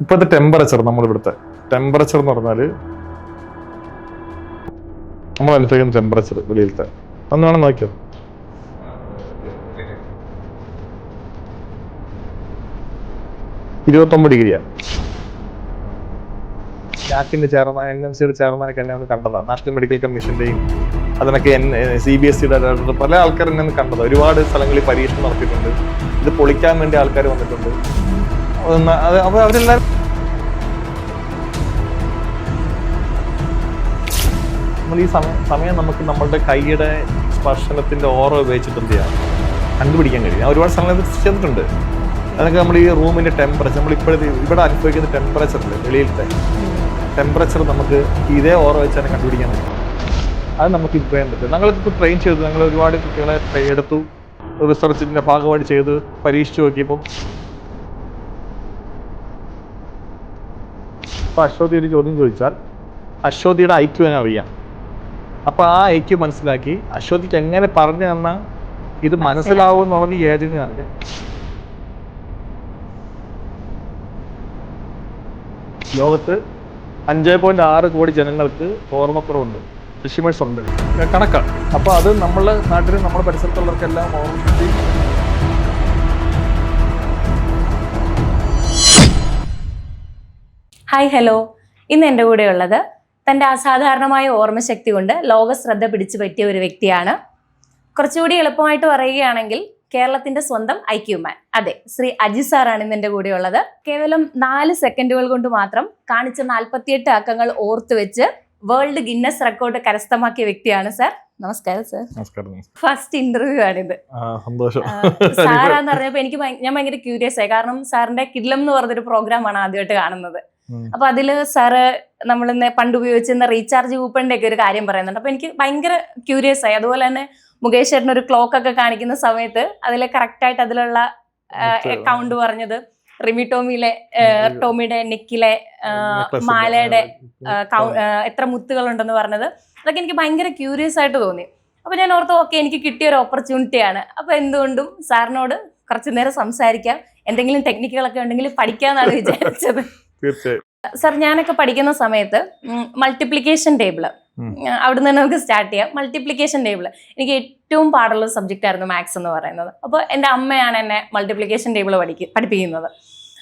ഇപ്പോഴത്തെ temperature നമ്മളിവിടുത്തെ temperature എന്ന് പറഞ്ഞാൽ നമ്മൾ അനുഭവിക്കുന്ന ടെമ്പറേച്ചർ വെളിയിലത്തെ അന്ന് വേണം നോക്കിയോ. ഡിഗ്രിയാണ്. നാക്കിന്റെ ചെയർമാൻ NMCയുടെ ചെയർമാനൊക്കെ എന്നെ ഒന്ന് കണ്ടതാണ്. നാഷണൽ മെഡിക്കൽ കമ്മീഷന്റെയും അതിനൊക്കെ CBSEയുടെ പല ആൾക്കാർ എന്നെ ഒന്ന് കണ്ടതാണ്. ഒരുപാട് സ്ഥലങ്ങളിൽ പരീക്ഷണം നടത്തിയിട്ടുണ്ട്. ഇത് പൊളിക്കാൻ വേണ്ടി ആൾക്കാർ വന്നിട്ടുണ്ട്. അപ്പൊ അവരെല്ലാവരും നമ്മൾ ഈ സമയം നമുക്ക് നമ്മളുടെ കൈയുടെ സ്പർശനത്തിന്റെ ഓറ ഉപയോഗിച്ചിട്ട് എന്ത് ചെയ്യാം കണ്ടുപിടിക്കാൻ കഴിയും. ഞാൻ ഒരുപാട് സ്ഥലങ്ങളിൽ ചെയ്തിട്ടുണ്ട്. അതൊക്കെ നമ്മൾ ഈ റൂമിന്റെ ടെമ്പറേച്ചർ നമ്മൾ ഇവിടെ അനുഭവിക്കുന്ന ടെമ്പറേച്ചറിൽ വെളിയിലത്തെ ടെമ്പറേച്ചർ നമുക്ക് ഇതേ ഓറ വെച്ചാൽ കണ്ടുപിടിക്കാൻ പറ്റും. അത് നമുക്ക് ഇപ്പോൾ ചെയ്യാൻ പറ്റും. ഞങ്ങളിപ്പോൾ ട്രെയിൻ ചെയ്തു. ഞങ്ങൾ ഒരുപാട് കുട്ടികളെ എടുത്തു, റിസർച്ചിന്റെ ഭാഗമായിട്ട് ചെയ്ത് പരീക്ഷിച്ചു നോക്കിയപ്പോൾ ഇപ്പോൾ അശ്വതി ഒരു ചോദ്യം ചോദിച്ചാൽ അശ്വതിയുടെ IQ എന്നെ അറിയാം. അപ്പോൾ ആ IQ മനസ്സിലാക്കി അശ്വതിക്ക് എങ്ങനെ പറഞ്ഞു തന്നാൽ ഇത് മനസ്സിലാവുമെന്ന് പറഞ്ഞ് ഏതിനാണ് ലോകത്ത് 5.6 കോടി ജനങ്ങൾക്ക് ഓർമ്മക്കുറവുണ്ട്, അൽഷിമേഴ്സ് ഉണ്ട്, കണക്കാണ്. അപ്പോൾ അത് നമ്മളെ നാട്ടിൽ നമ്മുടെ പരിസരത്തുള്ളവർക്കെല്ലാം ഓർമ്മ. ഹായ് ഹലോ, ഇന്ന് എൻ്റെ കൂടെ ഉള്ളത് തൻ്റെ അസാധാരണമായ ഓർമ്മശക്തി കൊണ്ട് ലോക ശ്രദ്ധ പിടിച്ചു പറ്റിയ ഒരു വ്യക്തിയാണ്. കുറച്ചുകൂടി എളുപ്പമായിട്ട് പറയുകയാണെങ്കിൽ കേരളത്തിന്റെ സ്വന്തം IQ മാൻ, അതെ, ശ്രീ അജി സാറാണ് ഇന്ന് എൻ്റെ കൂടെ ഉള്ളത്. കേവലം 4 സെക്കൻഡുകൾ കൊണ്ട് മാത്രം കാണിച്ച 48 അക്കങ്ങൾ ഓർത്തു വെച്ച് വേൾഡ് ഗിന്നസ് റെക്കോർഡ് കരസ്ഥമാക്കിയ വ്യക്തിയാണ് സാർ. നമസ്കാരം സാർ. നമസ്കാരം. ഫസ്റ്റ് ഇന്റർവ്യൂ ആണിത്. സന്തോഷം. സാറാന്ന് പറഞ്ഞപ്പോ ഞാൻ ഭയങ്കര ക്യൂരിയസ് ആയി. കാരണം സാറിന്റെ കിഡ്ലം എന്ന് പറഞ്ഞൊരു പ്രോഗ്രാമാണ് ആദ്യമായിട്ട് കാണുന്നത്. അപ്പൊ അതില് സാറ് നമ്മളിന്ന് പണ്ട് ഉപയോഗിച്ചിരുന്ന റീചാർജ് കൂപ്പണിന്റെ ഒക്കെ ഒരു കാര്യം പറയുന്നുണ്ട്. അപ്പൊ എനിക്ക് ഭയങ്കര ക്യൂരിയസ് ആയി. അതുപോലെ തന്നെ മുകേഷ് ചേട്ടൻ ഒരു ക്ലോക്ക് ഒക്കെ കാണിക്കുന്ന സമയത്ത് അതിലെ കറക്റ്റ് ആയിട്ട് അതിലുള്ള കൗണ്ട് പറഞ്ഞത്, റിമി ടോമിയുടെ നെക്കിലെ മാലയുടെ എത്ര മുത്തുകളുണ്ടെന്ന് പറഞ്ഞത്, അതൊക്കെ എനിക്ക് ഭയങ്കര ക്യൂരിയസ് ആയിട്ട് തോന്നി. അപ്പൊ ഞാൻ ഓർത്തു, ഓക്കെ, എനിക്ക് കിട്ടിയ ഒരു ഓപ്പർച്യൂണിറ്റിയാണ്. അപ്പൊ എന്തുകൊണ്ടും സാറിനോട് കുറച്ചു നേരം സംസാരിക്കാം, എന്തെങ്കിലും ടെക്നിക്കുകളൊക്കെ ഉണ്ടെങ്കിൽ പഠിക്കാന്നാണ് വിചാരിച്ചത്. സാർ, ഞാനൊക്കെ പഠിക്കുന്ന സമയത്ത് മൾട്ടിപ്ലിക്കേഷൻ ടേബിള്, അവിടെ നിന്ന് നമുക്ക് സ്റ്റാർട്ട് ചെയ്യാം. മൾട്ടിപ്ലിക്കേഷൻ ടേബിള് എനിക്ക് ഏറ്റവും പാടുള്ള സബ്ജക്റ്റ് ആയിരുന്നു മാത്സ് എന്ന് പറയുന്നത്. അപ്പോൾ എൻ്റെ അമ്മയാണ് എന്നെ മൾട്ടിപ്ലിക്കേഷൻ ടേബിൾ പഠിപ്പിക്കുന്നത്.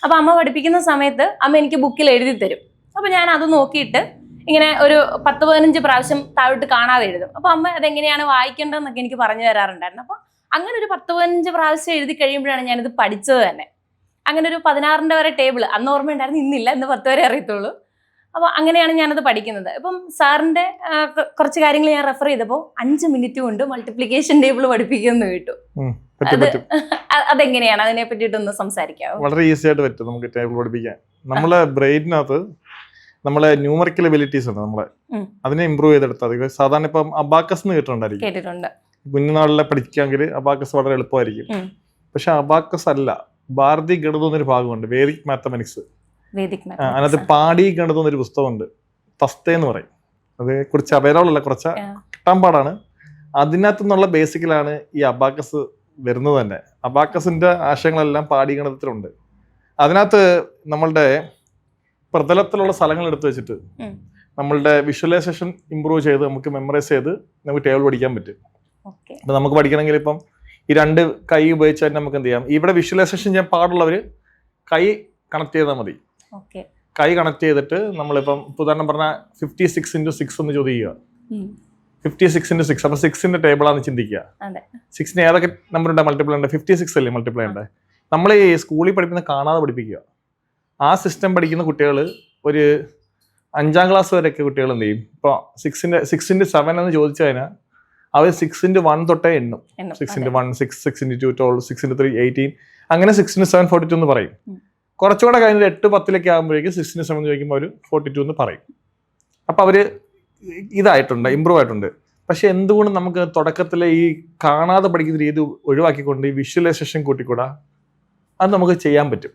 അപ്പോൾ അമ്മ പഠിപ്പിക്കുന്ന സമയത്ത് അമ്മ എനിക്ക് ബുക്കിൽ എഴുതി തരും. അപ്പോൾ ഞാൻ അത് നോക്കിയിട്ട് ഇങ്ങനെ ഒരു 10-15 പ്രാവശ്യം താഴോട്ട് കാണാതെ എഴുതും. അപ്പോൾ അമ്മ അതെങ്ങനെയാണ് വായിക്കേണ്ടതെന്നൊക്കെ എനിക്ക് പറഞ്ഞു തരാറുണ്ടായിരുന്നു. അപ്പോൾ അങ്ങനെ ഒരു 10-15 പ്രാവശ്യം എഴുതി കഴിയുമ്പോഴാണ് ഞാനിത് പഠിച്ചത് തന്നെ. അങ്ങനെ ഒരു 16ന്റെ വരെ ടേബിൾ അന്ന് ഓർമ്മയുണ്ടായിരുന്നു, ഇന്നില്ല, ഇന്ന് 10 വരെ അറിയത്തുള്ളൂ. അപ്പോൾ അങ്ങനെയാണ് ഞാനത് പഠിക്കുന്നത്. ഇപ്പം സാറിന്റെ കുറച്ച് കാര്യങ്ങൾ ഞാൻ റെഫർ ചെയ്തപ്പോൾ 5 മിനിറ്റ് കൊണ്ട് മൾട്ടിപ്ലിക്കേഷൻ ടേബിൾ പഠിപ്പിക്കുമെന്ന് കേട്ടു. അതെങ്ങനെയാണ്, അതിനെ പറ്റിയിട്ടൊന്ന് സംസാരിക്കാമോ? വളരെ ഈസി ആയിട്ട് പറ്റും നമുക്ക് ടേബിൾ പഠിപ്പിക്കാൻ. നമ്മളെ ബ്രെയിനകത്ത് നമ്മളെ ന്യൂമറിക്കൽ എബിലിറ്റീസ് ഉണ്ട്, നമ്മളെ അതിനെ ഇമ്പ്രൂവ് ചെയ്തെടുത്താൽ. സാധാരണ ഇപ്പം അബാക്കസ് എന്ന് കേട്ടിട്ടുണ്ട്. കുഞ്ഞുനാളിലെ പഠിക്കാമെങ്കിൽ അബാക്കസ് വളരെ എളുപ്പമായിരിക്കും. പക്ഷെ അബാക്കസ് അല്ല, ഭാരതി ഗണിതം എന്നൊരു ഭാഗമുണ്ട്, വേദിക് മാത്തമാറ്റിക്സ്. അതിനകത്ത് പാടി ഗണിതം എന്നൊരു പുസ്തകമുണ്ട്, തസ്തേ എന്ന് പറയും. അത് കുറച്ച് അവൈലബിൾ, കുറച്ച് കിട്ടാൻ പാടാണ്. അതിനകത്തു നിന്നുള്ള ബേസിക്കലാണ് ഈ അബാക്കസ് വരുന്നത് തന്നെ. അബാക്കസിന്റെ ആശയങ്ങളെല്ലാം പാടി ഗണിതത്തിലുണ്ട്. അതിനകത്ത് നമ്മളുടെ പ്രതലത്തിലുള്ള സ്ഥലങ്ങൾ എടുത്തു വെച്ചിട്ട് നമ്മളുടെ വിഷ്വലൈസേഷൻ ഇമ്പ്രൂവ് ചെയ്ത് നമുക്ക് മെമ്മറൈസ് ചെയ്ത് നമുക്ക് ടേബിൾ പഠിക്കാൻ പറ്റും. അപ്പൊ നമുക്ക് പഠിക്കണമെങ്കിൽ ഇപ്പം ഈ 2 കൈ ഉപയോഗിച്ചാൽ നമുക്ക് എന്ത് ചെയ്യാം, ഇവിടെ വിഷ്വലൈസേഷൻ ചെയ്യാൻ പാടുള്ളവര് കൈ കണക്ട് ചെയ്താൽ മതി. കൈ കണക്ട് ചെയ്തിട്ട് നമ്മളിപ്പം ഉദാഹരണം പറഞ്ഞാൽ 56 × 6 എന്ന് ചോദിക്കുക. 56 × 6, അപ്പൊ 6ന്റെ ടേബിളാന്ന് ചിന്തിക്കുക. 6ന് ഏതൊക്കെ നമ്പർ ഉണ്ട് മൾട്ടിപ്ലൈ ഉണ്ട്? 56 അല്ലേ മൾട്ടിപ്ലൈ ഉണ്ട്. നമ്മൾ ഈ സ്കൂളിൽ പഠിപ്പിക്കുന്ന കാണാതെ പഠിപ്പിക്കുക. ആ സിസ്റ്റം പഠിക്കുന്ന കുട്ടികൾ ഒരു 5ാം ക്ലാസ് വരെയൊക്കെ കുട്ടികൾ എന്ത് ചെയ്യും, ഇപ്പോൾ 6 × 7 എന്ന് ചോദിച്ചു കഴിഞ്ഞാൽ അവർ 6 × 1 തൊട്ടേ എണ്ണും. 6 × 1 6, 6 × 2 12, 6 × 3 18, അങ്ങനെ 6 × 7 42 എന്ന് പറയും. കുറച്ചുകൂടെ കഴിഞ്ഞിട്ട് 8, 10 ആകുമ്പോഴേക്കും 6 × 7 ചോദിക്കുമ്പോൾ അവർ 42 എന്ന് പറയും. അപ്പൊ അവര് ഇതായിട്ടുണ്ട്, ഇമ്പ്രൂവ് ആയിട്ടുണ്ട്. പക്ഷെ എന്തുകൊണ്ട് നമുക്ക് തുടക്കത്തിലെ ഈ കാണാതെ പഠിക്കുന്ന രീതി ഒഴിവാക്കിക്കൊണ്ട് ഈ വിഷ്വലൈസേഷൻ കൂട്ടിക്കൂടാ? അത് നമുക്ക് ചെയ്യാൻ പറ്റും.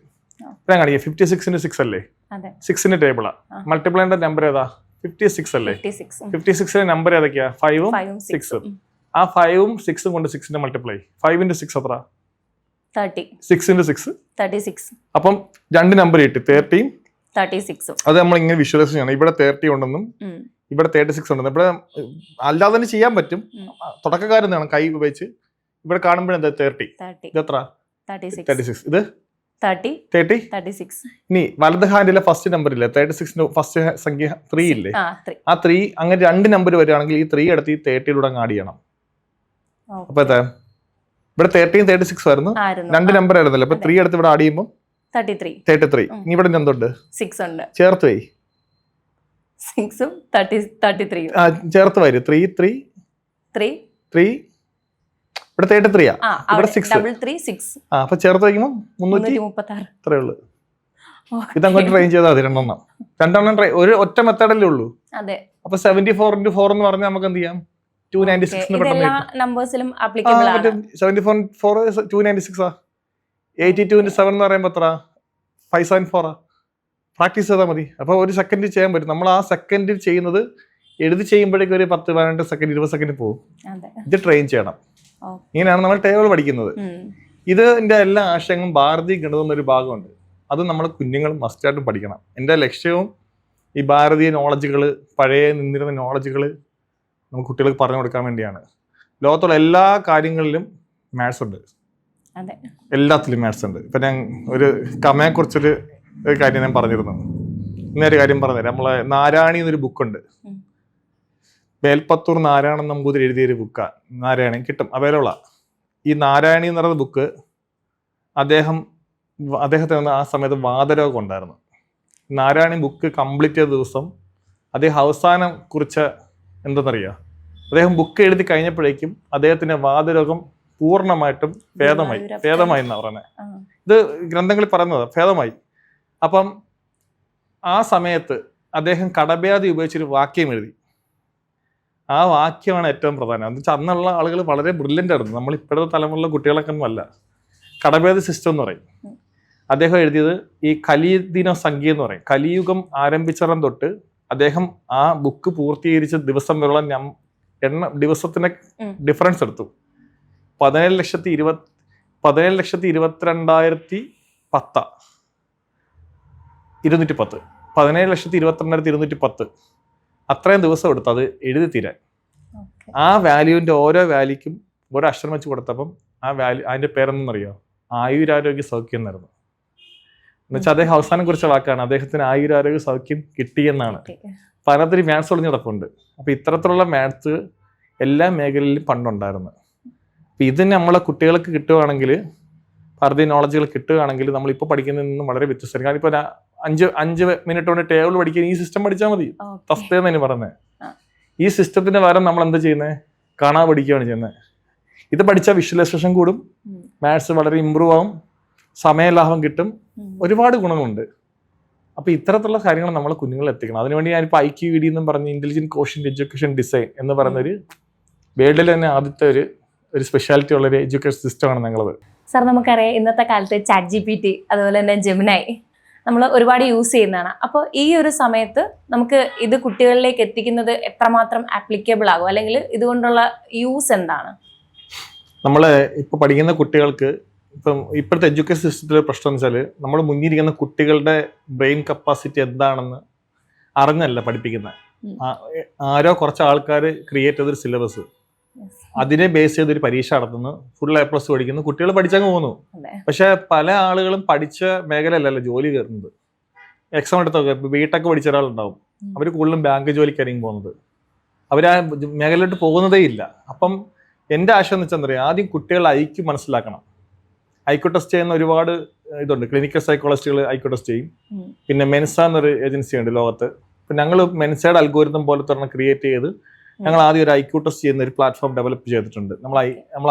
ഞാൻ കാണിക്കാം. 56 × 6 അല്ലേ, 6ന്റെ ടേബിളാ. മൾട്ടിപ്ലൈന്റെ നമ്പർ ഏതാ? 56 അല്ലേ. 56ന്റെ നമ്പർ ഏതൊക്കെയാ? 5ഉം 6ഉം. ആ 5ഉം 6ഉം കൊണ്ട് 6ന്റെ മൾട്ടിപ്ലൈ. 5 × 6 എത്ര? 30. 6 × 6 36. അപ്പം 2 നമ്പർ കിട്ടി, 30 36 അത് നമ്മൾ ഇങ്ങനെ വിഷ്വലൈസ് ചെയ്യണം. ഇവിടെ 30 ഉണ്ടെന്നും ഇവിടെ 36 ഉണ്ടെന്നും. ഇവിടെ അല്ലാതെ തന്നെ ചെയ്യാൻ പറ്റും. തുടക്കക്കാരെന്നാണ് കൈ ഉപയോഗിച്ച് ഇവിടെ കാണുമ്പോഴെന്താ 30. ഇത് എത്ര? 36. ഇത് 30. ഇനി വലത് ഹാൻഡിലെ ഫസ്റ്റ് നമ്പർ ഇല്ലേ 36 ഫസ്റ്റ് സംഖ്യ 3 ഇല്ലേ, ആ 3 അങ്ങനെ 2 നമ്പർ വരികയാണെങ്കിൽ ഈ 3 എടുത്ത് ഈ 30 ആഡ് ചെയ്യണം. അപ്പൊ എത്ര? ഇവിടെ 30 36 ആയിരുന്നു, 2 നമ്പർ ആയിരുന്നല്ലോ. അപ്പൊ 3 എടുത്ത് ഇവിടെ ആഡ് ചെയ്യുമ്പോൾ 33. ഇനി ഇവിടെ എന്തുണ്ട്? 6 ഉണ്ട്. ചേർത്ത് പോയി 6 33 ചേർത്ത് വരും 3 ഇവിടെ 33 ഇവിടെ 6. അപ്പൊ ചേർത്ത് വയ്ക്കുമ്പോൾ 336 അത്രേ ഉള്ളൂ. ഇതങ്ങോട്ട് ട്രെയിൻ ചെയ്താൽ മതി. രണ്ടെണ്ണം ഒരു ഒറ്റ മെത്തേഡല്ലേ ഉള്ളൂ. അപ്പൊ 74 × 4 എന്ന് പറഞ്ഞാൽ നമുക്ക് എന്ത് ചെയ്യാം? 296 74 296 82 × 7 എന്ന് പറയുമ്പോൾ എത്ര? 574. പ്രാക്ടീസ് ചെയ്താൽ മതി. അപ്പോൾ ഒരു സെക്കൻഡ് ചെയ്യാൻ പറ്റും. നമ്മൾ ആ സെക്കൻഡിൽ ചെയ്യുന്നത് എഴുതി ചെയ്യുമ്പോഴേക്കും ഒരു 10, 12 സെക്കൻഡ് 20 സെക്കൻഡ് പോകും. ഇത് ട്രെയിൻ ചെയ്യണം. ഇങ്ങനെയാണ് നമ്മൾ ടേബിൾ പഠിക്കുന്നത്. ഇതിന്റെ എല്ലാ ആശയങ്ങളും ഭാരതീയ ഗണിതം എന്നൊരു ഭാഗമുണ്ട്. അത് നമ്മൾ കുഞ്ഞുങ്ങൾ മസ്റ്റായിട്ടും പഠിക്കണം. എൻ്റെ ലക്ഷ്യവും ഈ ഭാരതീയ നോളജുകൾ, പഴയ നിന്നിരുന്ന നോളജുകൾ നമുക്ക് കുട്ടികൾക്ക് പറഞ്ഞു കൊടുക്കാൻ വേണ്ടിയാണ്. ലോകത്തുള്ള എല്ലാ കാര്യങ്ങളിലും മാത്സ് ഉണ്ട്, എല്ലാത്തിലും മാത്സ് ഉണ്ട്. ഇപ്പം ഞാൻ ഒരു കമയെക്കുറിച്ചൊരു കാര്യം ഞാൻ പറഞ്ഞിരുന്നു. ഇന്നൊരു കാര്യം പറഞ്ഞുതരാം. നമ്മളെ നാരായണി എന്നൊരു ബുക്കുണ്ട്. മേൽപ്പത്തൂർ നാരായണൻ നമ്പൂതിരി എഴുതിയൊരു ബുക്കാണ്. നാരായണി കിട്ടും, അവൈലബിൾ ആണ്. ഈ നാരായണി എന്ന് പറയുന്ന ബുക്ക് അദ്ദേഹത്തിന് ആ സമയത്ത് വാതരോഗം ഉണ്ടായിരുന്നു. നാരായണി ബുക്ക് കംപ്ലീറ്റ് ചെയ്ത ദിവസം അദ്ദേഹം അവസാനം കുറിച്ച എന്തെന്നറിയാം? അദ്ദേഹം ബുക്ക് എഴുതി കഴിഞ്ഞപ്പോഴേക്കും അദ്ദേഹത്തിന്റെ വാതരോഗം പൂർണ്ണമായിട്ടും ഭേദമായി എന്നാ പറയുന്നത്. ഇത് ഗ്രന്ഥങ്ങളിൽ പറയുന്നത് ഭേദമായി. അപ്പം ആ സമയത്ത് അദ്ദേഹം കടബ്യാധി ഉപയോഗിച്ചൊരു വാക്യം എഴുതി. ആ വാക്യമാണ് ഏറ്റവും പ്രധാനം. എന്ന് വെച്ചാൽ അന്നുള്ള ആളുകൾ വളരെ ബ്രില്യൻ്റ് ആയിരുന്നു. നമ്മൾ ഇപ്പോഴത്തെ തലമുറയിലെ കുട്ടികളൊക്കെ ഒന്നും അല്ല. കടബ്യാധി സിസ്റ്റം എന്ന് പറയും. അദ്ദേഹം എഴുതിയത് ഈ കലിദിന സംഖ്യ എന്ന് പറയും. കലിയുഗം ആരംഭിച്ചിടം തൊട്ട് അദ്ദേഹം ആ ബുക്ക് പൂർത്തീകരിച്ച ദിവസം വരെയുള്ള ദിവസത്തിന്റെ ഡിഫറൻസ് എടുത്തു. 17,22,210 17,22,210 അത്രയും ദിവസം എടുത്തു അത് എഴുതി തീരാൻ. ആ വാല്യൂവിന്റെ ഓരോ വാല്യൂക്കും ഓരോ അക്ഷരം വെച്ച് കൊടുത്തപ്പം ആ വാല്യൂ, അതിന്റെ പേരെന്നറിയോ? ആയുരാരോഗ്യ സൗഖ്യം എന്നായിരുന്നു. എന്നുവെച്ചാൽ അദ്ദേഹം അവസാനം കുറിച്ച വാക്കാണ്. അദ്ദേഹത്തിന് ആയുരാരോഗ്യ സൗഖ്യം കിട്ടിയെന്നാണ്. പലതരം മാത്സ് ഒളിഞ്ഞ് കിടപ്പുണ്ട്. അപ്പൊ ഇത്തരത്തിലുള്ള മാത്സ് എല്ലാ മേഖലയിലും പണ്ടുണ്ടായിരുന്നു. അപ്പൊ ഇത് നമ്മളെ കുട്ടികൾക്ക് കിട്ടുകയാണെങ്കിൽ, ഭാരതീയ നോളജുകൾ കിട്ടുകയാണെങ്കിൽ നമ്മളിപ്പോൾ പഠിക്കുന്നതിൽ നിന്നും വളരെ വ്യത്യസ്തമാണ്. കാരണം ഇപ്പൊ 5 മിനിറ്റ് കൊണ്ട് ടേബിൾ പഠിക്കാൻ ഈ സിസ്റ്റം പഠിച്ചാൽ മതി. തസ്തേന്ന് പറഞ്ഞത്. ഈ സിസ്റ്റത്തിന്റെ പകരം നമ്മൾ എന്താ ചെയ്യുന്നത്? കാണാതെ പഠിക്കുകയാണ് ചെയ്യുന്നത്. ഇത് പഠിച്ചാൽ വിഷ്വലൈസേഷൻ കൂടും, മാത്സ് വളരെ ഇമ്പ്രൂവ് ആവും, സമയലാഭം കിട്ടും, ഒരുപാട് ഗുണങ്ങളുണ്ട്. അപ്പൊ ഇത്തരത്തിലുള്ള കാര്യങ്ങൾ നമ്മൾ കുഞ്ഞുങ്ങളിൽ എത്തിക്കണം. അതിനുവേണ്ടി ഞാനിപ്പോൾ IQED എന്നും പറഞ്ഞ് ഇന്റലിജന്റ് ക്വോഷ്യന്റ് എഡ്യൂക്കേഷൻ ഡിസൈൻ എന്ന് പറയുന്നൊരു വേൾഡിൽ തന്നെ ആദ്യത്തെ ഒരു സ്പെഷ്യാലിറ്റി ഉള്ളൊരു എഡ്യൂക്കേഷൻ സിസ്റ്റമാണ് ഞങ്ങളത്. സാർ, നമുക്കറിയാം ഇന്നത്തെ കാലത്ത് ChatGPT അതുപോലെ തന്നെ ജെമിനി നമ്മൾ ഒരുപാട് യൂസ് ചെയ്യുന്നതാണ്. അപ്പോൾ ഈ ഒരു സമയത്ത് നമുക്ക് ഇത് കുട്ടികളിലേക്ക് എത്തിക്കുന്നത് എത്രമാത്രം ആപ്ലിക്കബിൾ ആകും, അല്ലെങ്കിൽ ഇതുകൊണ്ടുള്ള യൂസ് എന്താണ്? നമ്മൾ ഇപ്പോൾ പഠിക്കുന്ന കുട്ടികൾക്ക് ഇപ്പോഴത്തെ എഡ്യൂക്കേഷൻ സിസ്റ്റത്തിലെ പ്രശ്നം എന്ന് വെച്ചാൽ നമ്മൾ മുന്നിരിക്കുന്ന കുട്ടികളുടെ ബ്രെയിൻ കപ്പാസിറ്റി എന്താണെന്ന് അറിഞ്ഞല്ല പഠിപ്പിക്കുന്നത്. ആരോ കുറച്ച് ആൾക്കാർ ക്രിയേറ്റ് ചെയ്തൊരു സിലബസ്, അതിനെ ബേസ് ചെയ്തൊരു പരീക്ഷ നടത്തുന്നു, ഫുൾ A+ പഠിക്കുന്നു, കുട്ടികൾ പഠിച്ചങ്ങ് പോകുന്നു. പക്ഷെ പല ആളുകളും പഠിച്ച മേഖലയല്ലല്ലോ ജോലി കയറുന്നത്. എക്സാം എടുത്തൊക്കെ ബിടെക് പഠിച്ച ഒരാളുണ്ടാവും, അവർ കൂടുതലും ബാങ്ക് ജോലിക്കായിരിക്കും പോകുന്നത്. അവർ ആ മേഖലയിലോട്ട് പോകുന്നതേ ഇല്ല. അപ്പം എൻ്റെ ആശയം എന്ന് വെച്ചാൽ എന്താ പറയുക, ആദ്യം കുട്ടികൾ IQ മനസ്സിലാക്കണം. IQ ടെസ്റ്റ് ചെയ്യുന്ന ഒരുപാട് ഇതുണ്ട്. ക്ലിനിക്കൽ സൈക്കോളജിസ്റ്റുകൾ IQ ടെസ്റ്റ് ചെയ്യും. പിന്നെ മെൻസ എന്നൊരു ഏജൻസി ഉണ്ട് ലോകത്ത്. ഇപ്പം ഞങ്ങൾ മെൻസയുടെ അൽഗോരിതം പോലത്തെ ക്രിയേറ്റ് ചെയ്ത് ഞങ്ങൾ ആദ്യം ഒരു IQ ടെസ്റ്റ് ചെയ്യുന്ന ഒരു പ്ലാറ്റ്ഫോം ഡെവലപ്പ് ചെയ്തിട്ടുണ്ട്. നമ്മൾ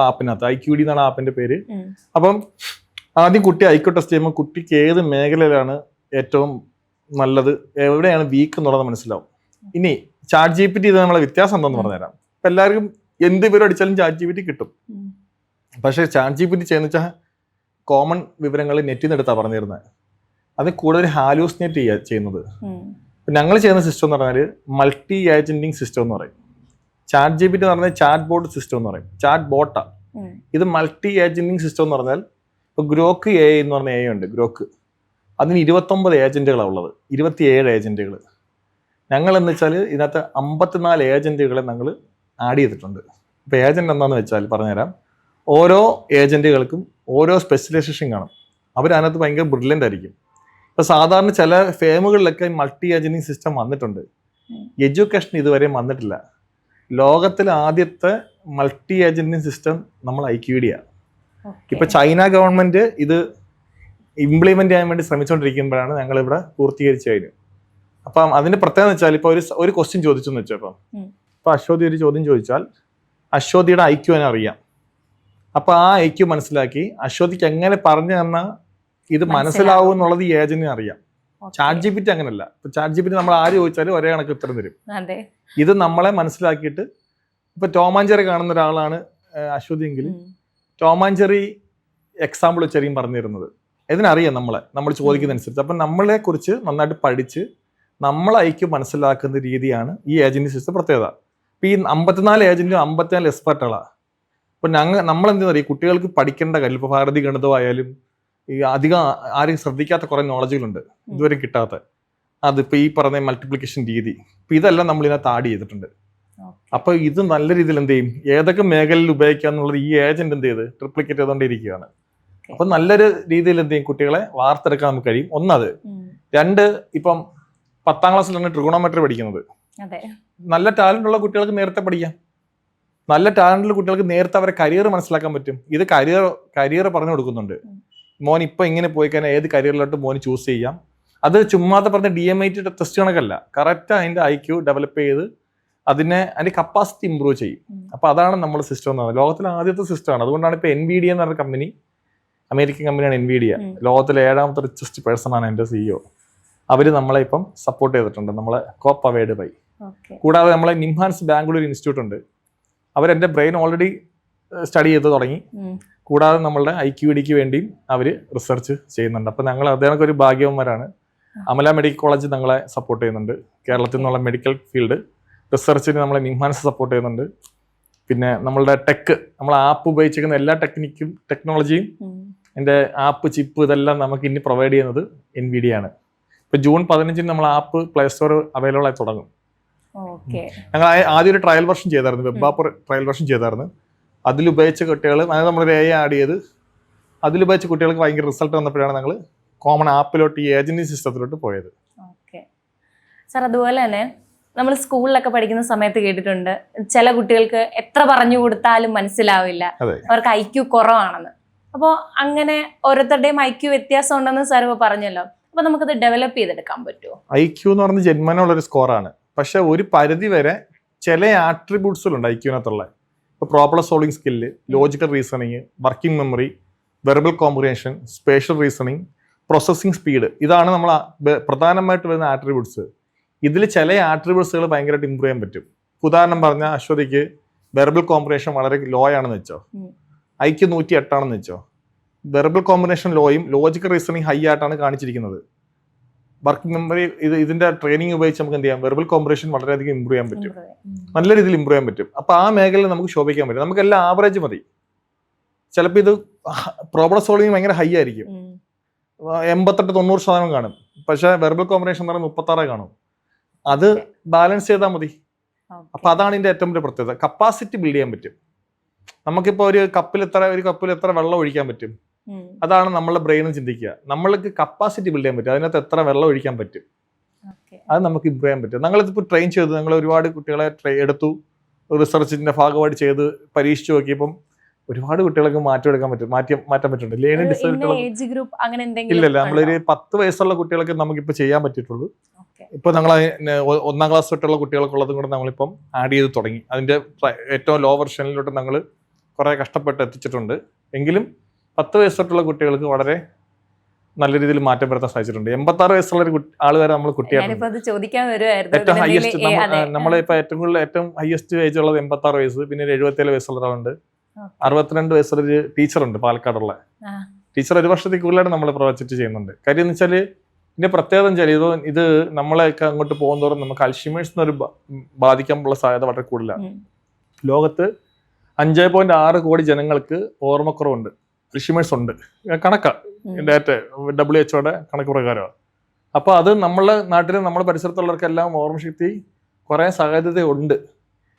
ആപ്പിനകത്ത് IQED എന്നാണ് ആപ്പിന്റെ പേര്. അപ്പം ആദ്യം കുട്ടി IQ ടെസ്റ്റ് ചെയ്യുമ്പോൾ കുട്ടിക്ക് ഏത് മേഖലയിലാണ് ഏറ്റവും നല്ലത്, എവിടെയാണ് വീക്ക് എന്നുള്ളത് മനസ്സിലാവും. ഇനി ChatGPT ഇത് നമ്മളെ വ്യത്യാസം എന്താണെന്ന് പറഞ്ഞുതരാം. ഇപ്പം എല്ലാവർക്കും എന്ത് വിവരം അടിച്ചാലും ChatGPT കിട്ടും. പക്ഷേ ChatGPT ചെയ്യുന്ന വെച്ചാൽ കോമൺ വിവരങ്ങൾ നെറ്റിൽ നിന്ന് എടുത്താണ് പറഞ്ഞിരുന്നത്. അത് കൂടുതൽ ഹാലൂസിനേറ്റ് ചെയ്യുന്നത്. ഞങ്ങൾ ചെയ്യുന്ന സിസ്റ്റം എന്ന് പറഞ്ഞാൽ മൾട്ടി ഏജന്റിങ് സിസ്റ്റം എന്ന് പറയും. ChatGPT എന്ന് പറഞ്ഞാൽ ചാറ്റ് ബോട്ട് സിസ്റ്റം എന്ന് പറയും. ചാറ്റ് ബോട്ടാ. ഇത് മൾട്ടി ഏജന്റിങ് സിസ്റ്റം എന്ന് പറഞ്ഞാൽ ഇപ്പോൾ ഗ്രോക്ക് AI എന്ന് പറഞ്ഞ AI ഉണ്ട്. ഗ്രോക്ക് അതിന് 29 ഏജന്റുകളാണ് ഉള്ളത്, 27 ഏജന്റുകൾ. ഞങ്ങൾ എന്ന് വെച്ചാൽ ഇതിനകത്ത് 54 ഏജന്റുകളെ ഞങ്ങൾ ആഡ് ചെയ്തിട്ടുണ്ട്. ഇപ്പോൾ ഏജന്റ് എന്താണെന്ന് വെച്ചാൽ പറഞ്ഞുതരാം. ഓരോ ഏജന്റുകൾക്കും ഓരോ സ്പെഷ്യലൈസേഷൻ കാണും. അവരതിനകത്ത് ഭയങ്കര ബ്രില്യൻ്റ് ആയിരിക്കും. ഇപ്പോൾ സാധാരണ ചില ഫേമുകളിലൊക്കെ മൾട്ടി ഏജന്റിങ് സിസ്റ്റം വന്നിട്ടുണ്ട്, എഡ്യൂക്കേഷൻ ഇതുവരെ വന്നിട്ടില്ല. ലോകത്തിലെ ആദ്യത്തെ മൾട്ടി ഏജന്റിങ് സിസ്റ്റം നമ്മൾ IQVIA. ഇപ്പൊ ചൈന ഗവൺമെന്റ് ഇത് ഇംപ്ലിമെന്റ് ചെയ്യാൻ വേണ്ടി ശ്രമിച്ചുകൊണ്ടിരിക്കുമ്പോഴാണ് ഞങ്ങൾ ഇവിടെ പൂർത്തീകരിച്ചു കഴിഞ്ഞു. അപ്പം അതിന്റെ പ്രത്യേകത വെച്ചാൽ ഇപ്പൊ ഒരു ക്വസ്റ്റ്യൻ ചോദിച്ചെന്ന് വെച്ചപ്പം ഇപ്പൊ അശ്വതി ഒരു ചോദ്യം ചോദിച്ചാൽ അശ്വതിയുടെ IQ അറിയാം. അപ്പൊ ആ IQ മനസ്സിലാക്കി അശ്വതിക്ക് എങ്ങനെ പറഞ്ഞു തന്നാൽ ഇത് മനസ്സിലാവും എന്നുള്ളത് ഈ ഏജന്റിന് അറിയാം. ChatGPT അങ്ങനല്ല. ഇപ്പൊ ChatGPT നമ്മൾ ആര് ചോദിച്ചാലും ഒരേ കണക്ക് ഉത്തരം തരും. ഇത് നമ്മളെ മനസ്സിലാക്കിയിട്ട് ഇപ്പൊ ടോം ആൻഡ് ജെറി കാണുന്ന ഒരാളാണ് അശ്വതി എങ്കിൽ ടോം ആൻഡ് ജെറി എക്സാമ്പിൾ വെച്ചായിരിക്കും പറഞ്ഞു തരുന്നത്. ഇതിനറിയാം നമ്മൾ ചോദിക്കുന്നതനുസരിച്ച്. അപ്പം നമ്മളെ കുറിച്ച് നന്നായിട്ട് പഠിച്ച് നമ്മളെ IQ മനസ്സിലാക്കുന്ന രീതിയാണ് ഈ ഏജന്റ് സിസ്റ്റം പ്രത്യേകത. ഇപ്പം ഈ 54 ഏജന്റും 54 എക്സ്പെർട്ടുകളാണ്. ഇപ്പം നമ്മളെന്താ പറയുക, കുട്ടികൾക്ക് പഠിക്കേണ്ട കാര്യം ഇപ്പോൾ ഭാരതി ഗണിതമായാലും ഈ അധികം ആരും ശ്രദ്ധിക്കാത്ത കുറേ നോളജുകളുണ്ട് ഇതുവരെ കിട്ടാത്ത. അതിപ്പോൾ ഈ പറഞ്ഞ മൾട്ടിപ്ലിക്കേഷൻ രീതി, ഇപ്പം ഇതെല്ലാം നമ്മൾ ഇതിനകത്ത് ആഡ് ചെയ്തിട്ടുണ്ട്. അപ്പോൾ ഇത് നല്ല രീതിയിൽ എന്ത് ചെയ്യും, ഏതൊക്കെ മേഖലയിൽ ഉപയോഗിക്കാന്നുള്ളത് ഈ ഏജന്റ് എന്ത് ചെയ്ത് ട്രിപ്ലിക്കേറ്റ് ചെയ്തുകൊണ്ടിരിക്കുകയാണ്. അപ്പൊ നല്ലൊരു രീതിയിൽ എന്ത് ചെയ്യും, കുട്ടികളെ വാർത്തെടുക്കാൻ നമുക്ക് കഴിയും. ഒന്നത്. രണ്ട്, ഇപ്പം 10ാം ക്ലാസ്സിലാണ് ട്രിഗോണോമെട്രി പഠിക്കുന്നത്. നല്ല ടാലന്റ് ഉള്ള കുട്ടികൾക്ക് നേരത്തെ പഠിക്കാം. നല്ല ടാലന്റുള്ള കുട്ടികൾക്ക് നേരത്തെ അവരെ കരിയർ മനസ്സിലാക്കാൻ പറ്റും. ഇത് കരിയർ പറഞ്ഞു കൊടുക്കുന്നുണ്ട്. മോൻ ഇപ്പൊ ഇങ്ങനെ പോയി കഴിഞ്ഞാൽ ഏത് കരിയറിലോട്ട് മോന് ചൂസ് ചെയ്യാം. അത് ചുമ്മാതെ പറഞ്ഞ DMIT ടെസ്റ്റ് കണക്കല്ല, കറക്റ്റ് അതിന്റെ IQ ഡെവലപ്പ് ചെയ്ത് അതിന്റെ കപ്പാസിറ്റി ഇമ്പ്രൂവ് ചെയ്യും. അപ്പൊ അതാണ് നമ്മുടെ സിസ്റ്റം എന്ന് പറയുന്നത്. ലോകത്തിലെ ആദ്യത്തെ സിസ്റ്റമാണ്. അതുകൊണ്ടാണ് ഇപ്പൊ NVIDIA എന്ന് പറഞ്ഞ കമ്പനി, അമേരിക്കൻ കമ്പനിയാണ് NVIDIA. ലോകത്തിലെ 7ാമത്തെ റിച്ചസ്റ്റ് പേഴ്സൺ ആണ് എൻ്റെ CEO. അവര് നമ്മളെ ഇപ്പം സപ്പോർട്ട് ചെയ്തിട്ടുണ്ട്, നമ്മളെ കോപ്പവേഡ് ബൈ. കൂടാതെ നമ്മളെ നിംഹാൻസ് ബാംഗ്ലൂർ ഇൻസ്റ്റിറ്റ്യൂട്ട് ഉണ്ട്. അവരെന്റെ ബ്രെയിൻ ഓൾറെഡി സ്റ്റഡി ചെയ്ത് തുടങ്ങി. കൂടാതെ നമ്മളുടെ IQVIAക്ക് വേണ്ടിയും അവര് റിസർച്ച് ചെയ്യുന്നുണ്ട്. അപ്പൊ ഞങ്ങൾ അദ്ദേഹം ഒരു ഭാഗ്യവന്മാരാണ്. അമല മെഡിക്കൽ കോളേജ് ഞങ്ങളെ സപ്പോർട്ട് ചെയ്യുന്നുണ്ട്. കേരളത്തിൽ നിന്നുള്ള മെഡിക്കൽ ഫീൽഡ് റിസർച്ചിന് നമ്മളെ നിംഹാൻസ് സപ്പോർട്ട് ചെയ്യുന്നുണ്ട്. പിന്നെ നമ്മളുടെ നമ്മൾ ആപ്പ് ഉപയോഗിച്ചിരിക്കുന്ന എല്ലാ ടെക്നോളജിയും എൻ്റെ ആപ്പ് ചിപ്പ് ഇതെല്ലാം നമുക്ക് ഇനി പ്രൊവൈഡ് ചെയ്യുന്നത് NVIDIA ആണ്. ഇപ്പൊ ജൂൺ 15 നമ്മൾ ആപ്പ് പ്ലേ സ്റ്റോർ അവൈലബിൾ ആയി തുടങ്ങും. ഞങ്ങൾ ആദ്യം ഒരു ട്രയൽ വെർഷൻ ചെയ്തായിരുന്നു, വെബ് ആപ്പ് ട്രയൽ വെർഷൻ ചെയ്തായിരുന്നു. അതിലുപയോഗിച്ച കുട്ടികൾ, അതായത് നമ്മളൊരു AI ആഡ് ചെയ്ത് അതിലുപയോഗിച്ച കുട്ടികൾക്ക് ഭയങ്കര റിസൾട്ട് വന്നപ്പോഴാണ് ഞങ്ങൾ കോമൺ ആപ്പിലോട്ട് ഈ ഏജന്റി സിസ്റ്റത്തിലോട്ട് പോയത്. സാർ, അതുപോലെ തന്നെ നമ്മൾ സ്കൂളിലൊക്കെ പഠിക്കുന്ന സമയത്ത് കേട്ടിട്ടുണ്ട് ചില കുട്ടികൾക്ക് എത്ര പറഞ്ഞു കൊടുത്താലും മനസ്സിലാവില്ല, അവർക്ക് IQ കുറവാണെന്ന്. അപ്പോൾ അങ്ങനെ ഓരോരുത്തരുടെയും IQ വ്യത്യാസം ഉണ്ടെന്ന് സാർ ഇപ്പോൾ പറഞ്ഞല്ലോ. അപ്പൊ നമുക്കത് ഡെവലപ്പ് ചെയ്തെടുക്കാൻ പറ്റുമോ? IQ എന്ന് പറഞ്ഞ ജന്മനുള്ളൊരു സ്കോറാണ്. പക്ഷെ ഒരു പരിധി വരെ ചില ആട്രിബ്യൂട്ട്സിലുണ്ട് IQ-നകത്തുള്ള. ഇപ്പോൾ problem solving skill, logical reasoning, working memory, verbal comprehension, spatial reasoning, processing speed, ഇതാണ് നമ്മൾ പ്രധാനമായിട്ട് വരുന്ന ആട്രിബ്യൂട്ട്സ്. ഇതിൽ ചില ആട്രിബ്യൂട്ട്സുകൾ ഭയങ്കരമായിട്ട് ഇമ്പ്രൂവ് ചെയ്യാൻ പറ്റും. ഉദാഹരണം പറഞ്ഞാൽ അശ്വതിക്ക് വെർബൽ കോംപ്രിഹെൻഷൻ വളരെ ലോ ആണെന്ന് വെച്ചോ, IQ 108 ആണെന്ന് വെച്ചോ. വെർബൽ കോമ്പിനേഷൻ ലോയും ലോജിക്കൽ റീസണിങ് ഹൈ ആയിട്ടാണ് കാണിച്ചിരിക്കുന്നത്. വർക്കിംഗ് മെമ്മറി ഇതിന്റെ ട്രെയിനിങ് ഉപയോഗിച്ച് നമുക്ക് എന്ത് ചെയ്യാം, വെർബൽ കോമ്പിനേഷൻ വളരെയധികം ഇമ്പ്രൂവ് ചെയ്യാൻ പറ്റും, നല്ല രീതിയിൽ ഇമ്പ്രൂവ് ചെയ്യാൻ പറ്റും. അപ്പൊ ആ മേഖലയിൽ നമുക്ക് ശോഭിക്കാൻ പറ്റും. നമുക്ക് എല്ലാം ആവറേജ് മതി. ചിലപ്പോൾ ഇത് പ്രോബ്ലം സോൾവിങ് ഭയങ്കര ഹൈ ആയിരിക്കും, 88-90% കാണും. പക്ഷെ വെർബൽ കോമ്പിനേഷൻ എന്ന് പറഞ്ഞാൽ 36 കാണും. അത് ബാലൻസ് ചെയ്താൽ മതി. അപ്പൊ അതാണ് ഇതിന്റെ ഏറ്റവും വലിയ പ്രത്യേകത. കപ്പാസിറ്റി ബിൽഡ് ചെയ്യാൻ പറ്റും. നമുക്കിപ്പോ ഒരു കപ്പിൽ എത്ര വെള്ളം ഒഴിക്കാൻ പറ്റും, അതാണ് നമ്മളെ ബ്രെയിനും ചിന്തിക്കുക. നമ്മൾക്ക് കപ്പാസിറ്റി ബിൽഡ് ചെയ്യാൻ പറ്റും, അതിനകത്ത് എത്ര വെള്ളം ഒഴിക്കാൻ പറ്റും, അത് നമുക്ക് ഇമ്പ്രൂവ് ചെയ്യാൻ പറ്റും. ഞങ്ങളിതിപ്പോൾ ട്രെയിൻ ചെയ്തു, ഞങ്ങൾ ഒരുപാട് കുട്ടികളെ എടുത്തു, റിസർച്ചിന്റെ ഭാഗമായിട്ട് ചെയ്ത് പരീക്ഷിച്ചു നോക്കിയപ്പം ഒരുപാട് കുട്ടികൾക്ക് മാറ്റാൻ പറ്റുന്നുണ്ട്. ലേണിംഗ് ഡിസബിലിറ്റി ഇല്ലല്ല, നമ്മളൊരു 10 വയസ്സുള്ള കുട്ടികൾക്ക് നമുക്കിപ്പോൾ ചെയ്യാൻ പറ്റിയിട്ടുള്ളൂ. ഇപ്പൊ ഞങ്ങൾ 1ാം ക്ലാസ് തൊട്ടുള്ള കുട്ടികൾക്കുള്ളതും കൂടെ നമ്മളിപ്പം ആഡ് ചെയ്ത് തുടങ്ങി. അതിന്റെ ഏറ്റവും ലോ വെർഷനിലോട്ട് ഞങ്ങൾ കുറെ കഷ്ടപ്പെട്ട് എത്തിച്ചിട്ടുണ്ട്. എങ്കിലും 10 വയസ്സ് തൊട്ടുള്ള കുട്ടികൾക്ക് വളരെ നല്ല രീതിയിൽ മാറ്റം വരുത്താൻ സാധിച്ചിട്ടുണ്ട്. 86 വയസ്സുള്ള ഒരു ആൾ വരെ നമ്മൾ കുട്ടിയാണ്. ഏറ്റവും ഹയസ്റ്റ് നമ്മളിപ്പോ ഏറ്റവും ഹയസ്റ്റ് ഏജ് ഉള്ളത് 86 വയസ്സ്. പിന്നെ 77 വയസ്സുള്ള ഒരാളുണ്ട്. 62 വയസ്സുള്ള ഒരു ടീച്ചറുണ്ട് പാലക്കാടുള്ള ടീച്ചർ. 1 വർഷത്തിൽ കൂടുതലായിട്ട് നമ്മൾ പ്രൊജക്റ്റ് ചെയ്യുന്നുണ്ട്. കാര്യം എന്ന് വെച്ചാൽ ഇതിന്റെ പ്രത്യേകത വെച്ചാൽ ഇത് നമ്മളെയൊക്കെ അങ്ങോട്ട് പോകുന്നതോറും നമുക്ക് അൽഷിമേഴ്സ് എന്നൊരു ബാധിക്കാനുള്ള സാധ്യത വളരെ കൂടുതലാണ്. ലോകത്ത് 5.6 കോടി ജനങ്ങൾക്ക് ഓർമ്മക്കുറവുണ്ട്. അൽഷിമേഴ്സ് ഉണ്ട്, കണക്കാ ഡാറ്റ WHO കണക്ക് പ്രകാരമാണ്. അപ്പോൾ അത് നമ്മളെ നാട്ടിൽ നമ്മുടെ പരിസരത്തുള്ളവർക്കെല്ലാം ഓർമ്മശക്തി കുറയാൻ സാധ്യതയുണ്ട്.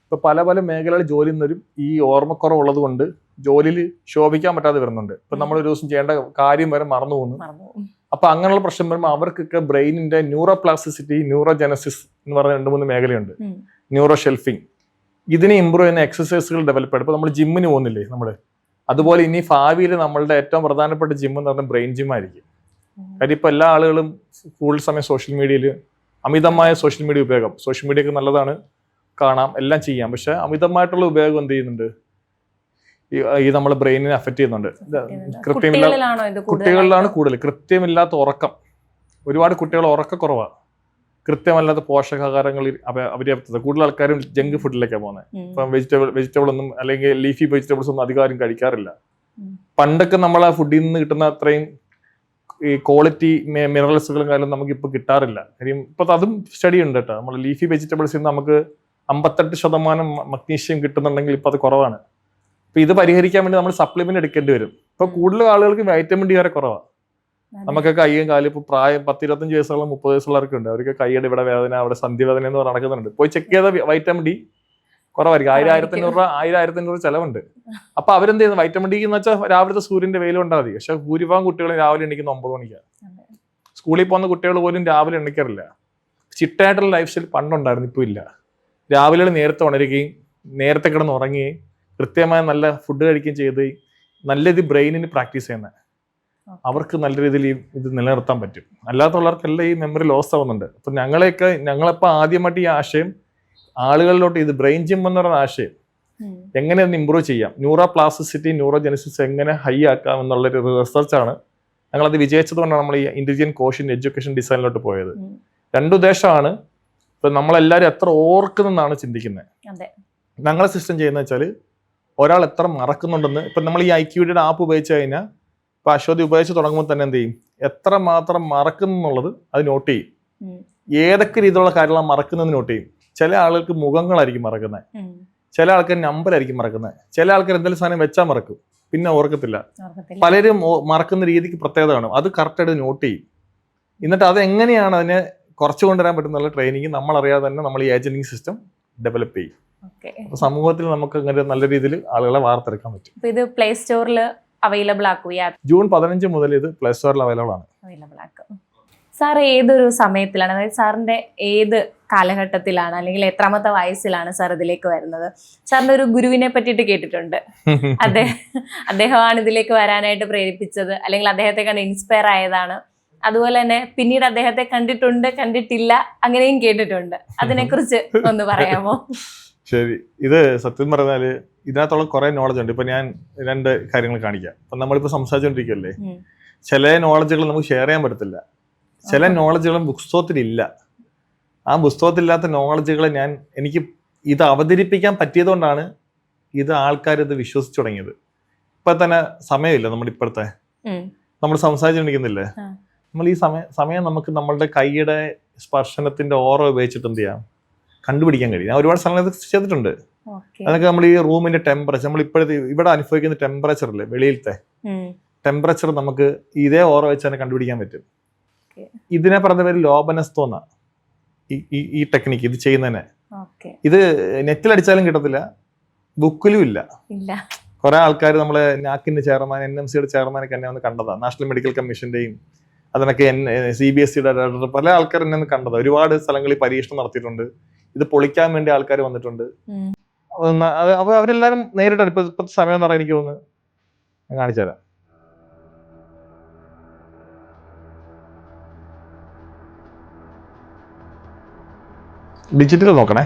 ഇപ്പൊ പല പല മേഖലകളിൽ ജോലി ചെയ്യുന്നവരും ഈ ഓർമ്മക്കുറവുള്ളത് കൊണ്ട് ജോലിയിൽ ശോഭിക്കാൻ പറ്റാതെ വരുന്നുണ്ട്. ഇപ്പൊ നമ്മൾ ഒരു ദിവസം ചെയ്യേണ്ട കാര്യം വരെ മറന്നു പോകുന്നു. അപ്പൊ അങ്ങനെയുള്ള പ്രശ്നം വരുമ്പോൾ അവർക്കൊക്കെ ബ്രെയിനിന്റെ ന്യൂറോപ്ലാസ്റ്റിസിറ്റി, ന്യൂറോജനസിസ് എന്ന് പറഞ്ഞ 2-3 മേഖലയുണ്ട്. ന്യൂറോ ഷെൽഫിംഗ്, ഇതിനെ ഇമ്പ്രൂവ് ചെയ്യുന്ന എക്സസൈസുകൾ ഡെവലപ്പ് ചെയ്യും. ഇപ്പൊ നമ്മൾ ജിമ്മിന് പോകുന്നില്ലേ നമ്മള്, അതുപോലെ ഇനി ഭാവിയിൽ നമ്മളുടെ ഏറ്റവും പ്രധാനപ്പെട്ട ജിം എന്ന് പറഞ്ഞാൽ ബ്രെയിൻ ജിം ആയിരിക്കും. കാര്യം ഇപ്പൊ എല്ലാ ആളുകളും കൂടുതൽ സമയം സോഷ്യൽ മീഡിയയിൽ, അമിതമായ സോഷ്യൽ മീഡിയ ഉപയോഗം. സോഷ്യൽ മീഡിയ ഒക്കെ നല്ലതാണ്, കാണാം, എല്ലാം ചെയ്യാം. പക്ഷെ അമിതമായിട്ടുള്ള ഉപയോഗം എന്ത് ചെയ്യുന്നുണ്ട്, ഈ നമ്മളെ ബ്രെയിനിനെ അഫക്റ്റ് ചെയ്യുന്നുണ്ട്. കുട്ടികളിലാണ് കൂടുതൽ. കൃത്യമില്ലാത്ത ഉറക്കം, ഒരുപാട് കുട്ടികൾ ഉറക്കക്കുറവാണ്. കൃത്യമല്ലാത്ത പോഷകാഹാരങ്ങളിൽ അപര്യാപ്തത. കൂടുതൽ ആൾക്കാരും ജങ്ക് ഫുഡിലേക്കാണ് പോകുന്നത്. ഇപ്പം വെജിറ്റബിൾ ഒന്നും അല്ലെങ്കിൽ ലീഫി വെജിറ്റബിൾസ് ഒന്നും അധികം കഴിക്കാറില്ല. പണ്ടൊക്കെ നമ്മൾ ആ ഫുഡിൽ നിന്ന് കിട്ടുന്ന അത്രയും ഈ ക്വാളിറ്റി മിനറൽസുകളും കാര്യം നമുക്ക് ഇപ്പൊ കിട്ടാറില്ല. കാര്യം ഇപ്പൊ അതും സ്റ്റഡി ഉണ്ട് കേട്ടോ. നമ്മൾ ലീഫി വെജിറ്റബിൾസിൽ നിന്ന് നമുക്ക് 58% മഗ്നീഷ്യം കിട്ടുന്നുണ്ടെങ്കിൽ ഇപ്പൊ അത് കുറവാണ്. അപ്പൊ ഇത് പരിഹരിക്കാൻ വേണ്ടി നമ്മൾ സപ്ലിമെന്റ് എടുക്കേണ്ടി വരും. ഇപ്പൊ കൂടുതൽ ആളുകൾക്ക് വൈറ്റമിൻ ഡി വരെ കുറവാണ്. നമുക്ക് കയ്യും കാലും ഇപ്പൊ പ്രായം 10-25 വയസ്സുള്ള 30 വയസ്സുള്ളവർക്ക് ഉണ്ട്. അവർക്ക് കൈയുടെ ഇവിടെ വേദന, അവിടെ സന്ധിവേദന എന്ന് പറഞ്ഞ് നടക്കുന്നുണ്ട്. പോയി ചെക്ക് ചെയ്ത വൈറ്റമിൻ ഡി കുറവായിരിക്കും. 1000-1500 ചെലവുണ്ട്. അപ്പൊ അവരെന്ത് ചെയ്യുന്നത്, വൈറ്റമിൻ ഡി എന്ന് വെച്ചാൽ രാവിലത്തെ സൂര്യന്റെ വെയിൽ കൊണ്ടാൽ മതി. പക്ഷെ ഭൂരിഭാഗം കുട്ടികളും രാവിലെ എണ്ണിക്കുന്ന 9 മണിക്കാണ്. സ്കൂളിൽ പോകുന്ന കുട്ടികൾ പോലും രാവിലെ എണ്ണിക്കാറില്ല. ചിട്ടയായിട്ടുള്ള ലൈഫ് സ്റ്റൈൽ പണ്ടുണ്ടായിരുന്നു, ഇപ്പൊ ഇല്ല. രാവിലെ നേരത്തെ ഉണരുകയും നേരത്തെ കിടന്ന് ഉറങ്ങുകയും കൃത്യമായ നല്ല ഫുഡ് കഴിക്കുകയും ചെയ്ത് നല്ല ഇത് ബ്രെയിനിന് പ്രാക്ടീസ് ചെയ്യുന്നത്, അവർക്ക് നല്ല രീതിയിൽ ഇത് നിലനിർത്താൻ പറ്റും. അല്ലാത്തുള്ളവർക്കെല്ലാം ഈ മെമ്മറി ലോസ് ആവുന്നുണ്ട്. അപ്പൊ ഞങ്ങളപ്പോ ആദ്യമായിട്ട് ഈ ആശയം ആളുകളിലോട്ട്, ഇത് ബ്രെയിൻ ജിം എന്ന് പറയുന്ന ആശയം എങ്ങനെ ഒന്ന് ഇമ്പ്രൂവ് ചെയ്യാം, ന്യൂറോപ്ലാസ്റ്റിസിറ്റി, ന്യൂറോജനസിസ് എങ്ങനെ ഹൈ ആക്കാം എന്നുള്ളൊരു റിസർച്ചാണ്. ഞങ്ങളത് വിജയിച്ചതുകൊണ്ടാണ് നമ്മൾ ഈ ഇന്റലിജന്റ് കോഷ്യന്റ് എഡ്യൂക്കേഷൻ ഡിസൈനിലോട്ട് പോയത്. 2 ഉദ്ദേശമാണ്. ഇപ്പൊ നമ്മളെല്ലാവരും എത്ര ഓർക്കുന്നെന്നാണ് ചിന്തിക്കുന്നത്. ഞങ്ങളെ സിസ്റ്റം ചെയ്യുന്ന വെച്ചാൽ ഒരാൾ എത്ര മറക്കുന്നുണ്ടെന്ന്, ഇപ്പൊ നമ്മൾ ഈ IQD ആപ്പ് ഉപയോഗിച്ച് കഴിഞ്ഞാൽ, ഇപ്പൊ അശ്വതി ഉപയോഗിച്ച് തുടങ്ങുമ്പോൾ തന്നെ എന്ത് ചെയ്യും, എത്ര മാത്രം മറക്കുന്നു എന്നുള്ളത് അത് നോട്ട് ചെയ്യും. ഏതൊക്കെ രീതിയിലുള്ള കാര്യങ്ങളാണ് മറക്കുന്നതെന്ന് നോട്ട് ചെയ്യും. ചില ആളുകൾക്ക് മുഖങ്ങളായിരിക്കും മറക്കുന്നത്, ചില ആൾക്കാർ നമ്പറായിരിക്കും മറക്കുന്നത്, ചില ആൾക്കാർ എന്തെങ്കിലും സാധനം വെച്ചാൽ മറക്കും, പിന്നെ ഓർക്കത്തില്ല. പലരും മറക്കുന്ന രീതിക്ക് പ്രത്യേകത കാണും. അത് കറക്റ്റായിട്ട് നോട്ട് ചെയ്യും. എന്നിട്ട് അത് എങ്ങനെയാണ് അതിനെ കുറച്ചു കൊണ്ടുവരാൻ പറ്റുന്നുള്ള ട്രെയിനിങ് നമ്മളറിയാതെ തന്നെ നമ്മൾ ഈ ഏജന്റിങ് സിസ്റ്റം ഡെവലപ്പ് ചെയ്യും. സമൂഹത്തിൽ നമുക്ക് അങ്ങനെ നല്ല രീതിയിൽ ആളുകളെ വാർത്തെടുക്കാൻ പറ്റും. ഇത് പ്ലേ സ്റ്റോറിൽ അവൈലബിൾ ആക്കുക. ജൂൺ 15 മുതൽ ഇത് പ്ലേ സ്റ്റോറിൽ അവൈലബിൾ ആണ്. സാർ ഏതൊരു സമയത്തിലാണ്, അതായത് സാറിന്റെ ഏത് കാലഘട്ടത്തിലാണ് അല്ലെങ്കിൽ എത്രാമത്തെ വയസ്സിലാണ് സാർ ഇതിലേക്ക് വരുന്നത്? സാറിന്റെ ഒരു ഗുരുവിനെ പറ്റിയിട്ട് കേട്ടിട്ടുണ്ട്. അദ്ദേഹമാണ് ഇതിലേക്ക് വരാനായിട്ട് പ്രേരിപ്പിച്ചത്, അല്ലെങ്കിൽ അദ്ദേഹത്തെ കണ്ട് ഇൻസ്പയർ ആയതാണ്. അതുപോലെ തന്നെ പിന്നീട് അദ്ദേഹത്തെ കണ്ടിട്ടുണ്ട്, കണ്ടിട്ടില്ല, അങ്ങനെയും കേട്ടിട്ടുണ്ട്. അതിനെക്കുറിച്ച് ഒന്ന് പറയാമോ? ശരി. ഇത് സത്യം പറഞ്ഞാല് ഇതിനകത്തുള്ള കുറെ നോളജ് ഉണ്ട്. ഇപ്പൊ ഞാൻ 2 കാര്യങ്ങൾ കാണിക്കാം. ഇപ്പൊ നമ്മളിപ്പോ സംസാരിച്ചോണ്ടിരിക്കല്ലേ, ചില നോളജുകൾ നമുക്ക് ഷെയർ ചെയ്യാൻ പറ്റത്തില്ല. ചില നോളജുകളും പുസ്തകത്തിലില്ല. ആ പുസ്തകത്തിലില്ലാത്ത നോളജുകളെ എനിക്ക് ഇത് അവതരിപ്പിക്കാൻ പറ്റിയതുകൊണ്ടാണ് ഇത് ആൾക്കാർ ഇത് വിശ്വസിച്ചു തുടങ്ങിയത്. ഇപ്പൊ തന്നെ സമയമില്ല. നമ്മളിപ്പോഴത്തെ നമ്മൾ സംസാരിച്ചോണ്ടിരിക്കുന്നില്ലേ, നമ്മൾ ഈ സമയം നമുക്ക് നമ്മളുടെ കൈയുടെ സ്പർശനത്തിന്റെ ഓറ ഉപയോഗിച്ചിട്ട് എന്ത് ചെയ്യാം, കണ്ടുപിടിക്കാൻ കഴിയും. ഞാൻ ഒരുപാട് സ്ഥലങ്ങൾ ചെയ്തിട്ടുണ്ട്. അതൊക്കെ നമ്മൾ ഈ റൂമിന്റെ ടെമ്പറേച്ചർ, നമ്മൾ ഇപ്പോഴത്തെ ഇവിടെ അനുഭവിക്കുന്ന ടെമ്പറേച്ചർ അല്ലേ, വെളിയിലത്തെ ടെമ്പറേച്ചർ നമുക്ക് ഇതേ ഓറ വെച്ച് തന്നെ കണ്ടുപിടിക്കാൻ പറ്റും. ഇതിനെ പറഞ്ഞ പേര് ലോബനസ്തോന്ന ഈ ടെക്നിക്ക്, ഇത് ചെയ്യുന്നതിനെ. ഇത് നെറ്റിലടിച്ചാലും കിട്ടത്തില്ല, ബുക്കിലും ഇല്ല. കുറെ ആൾക്കാർ നമ്മളെ നാക്കിന്റെ ചെയർമാൻ, NMCയുടെ ചെയർമാനൊക്കെ എന്നെ വന്ന് കണ്ടതാണ്. നാഷണൽ മെഡിക്കൽ കമ്മീഷന്റെയും അതിനൊക്കെ CBSEയുടെ ഡയറക്ടർ, പല ആൾക്കാർ എന്നെ ഒന്ന് കണ്ടതാണ്. ഒരുപാട് സ്ഥലങ്ങളിൽ പരീക്ഷണം നടത്തിയിട്ടുണ്ട്. ഇത് പൊളിക്കാൻ വേണ്ടി ആൾക്കാർ വന്നിട്ടുണ്ട്. അപ്പൊ അവരെല്ലാരും നേരിട്ടാണ്. ഇപ്പൊ സമയം എന്ന് പറയാൻ എനിക്ക് തോന്നുന്നു, ഞാൻ കാണിച്ചു തരാം. ഡിജിറ്റൽ നോക്കണേ.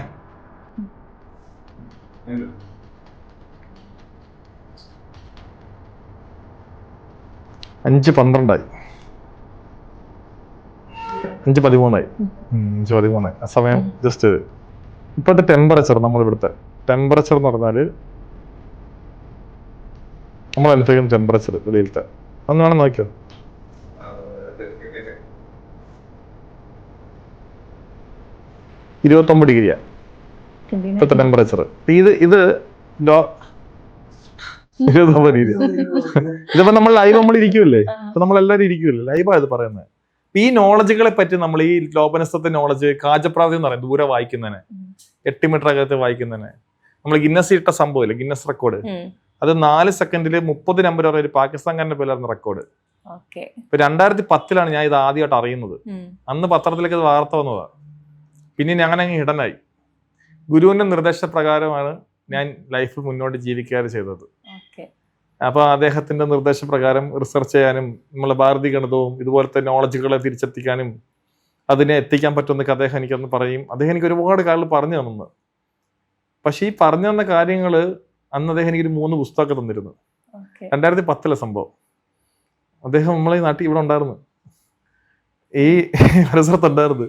5:12 5:13 5:13 ആ സമയം. ജസ്റ്റ് ഇപ്പോഴത്തെ ടെമ്പറേച്ചർ, നമ്മൾ ഇവിടുത്തെ ടെമ്പറേച്ചർ എന്ന് പറഞ്ഞാല് നമ്മൾ അനുഭവിക്കുന്ന ടെമ്പറേച്ചർ വെളിയിലത്തെ ഒന്ന് വേണം നോക്കിയോ. 29 ഡിഗ്രിയാ ഇപ്പോഴത്തെ ടെമ്പറേച്ചർ. ഇത് ഇതിപ്പോ നമ്മൾ ലൈവ് നമ്മൾ ഇരിക്കുമല്ലേ, ഇപ്പൊ നമ്മളെല്ലാരും ഇരിക്കുമല്ലേ, ലൈവാണ് ഇത് പറയുന്നത്. ഈ നോളജുകളെ പറ്റി നമ്മൾ ഈ ലോപനസ്ഥത്തെ നോളജ്, കാജപ്രാവതി എന്ന് പറയും ദൂരെ വായിക്കുന്നതിന്, 8 മീറ്റർ അകത്ത് വായിക്കുന്നതിന്, നമ്മൾ ഗിന്നസ് ഇട്ട സംഭവമില്ല, ഗിന്നസ് റെക്കോർഡ്, അത് 4 സെക്കൻഡില് 30 നമ്പർ വരെ ഒരു പാകിസ്ഥാൻകാരന്റെ പേരായിരുന്നു റെക്കോർഡ്. ഇപ്പൊ 2010 ഞാൻ ഇത് ആദ്യമായിട്ട് അറിയുന്നത്. അന്ന് പത്രത്തിലേക്ക് അത് വാർത്ത വന്നതാ. പിന്നെ ഞാൻ അങ്ങ് ഹിഡനായി. ഗുരുവിന്റെ നിർദ്ദേശപ്രകാരമാണ് ഞാൻ ലൈഫിൽ മുന്നോട്ട് ജീവിക്കാറ് ചെയ്തത്. അപ്പൊ അദ്ദേഹത്തിന്റെ നിർദ്ദേശപ്രകാരം റിസർച്ച് ചെയ്യാനും നമ്മളെ ഭാരതീയ ഗണിതവും ഇതുപോലത്തെ നോളജുകളെ തിരിച്ചെത്തിക്കാനും അതിനെ എത്തിക്കാൻ പറ്റുമെന്നൊക്കെ അദ്ദേഹം എനിക്കൊന്ന് പറയും. അദ്ദേഹം എനിക്ക് ഒരുപാട് കാര്യങ്ങൾ പറഞ്ഞു തന്നു. പക്ഷെ ഈ പറഞ്ഞു തന്ന കാര്യങ്ങള് അന്ന് അദ്ദേഹം എനിക്കൊരു 3 പുസ്തകമൊക്കെ തന്നിരുന്നു. 2010 സംഭവം. അദ്ദേഹം നമ്മളെ നാട്ടിൽ ഇവിടെ ഉണ്ടായിരുന്നു, ഈ പരിസരത്തുണ്ടായിരുന്നു.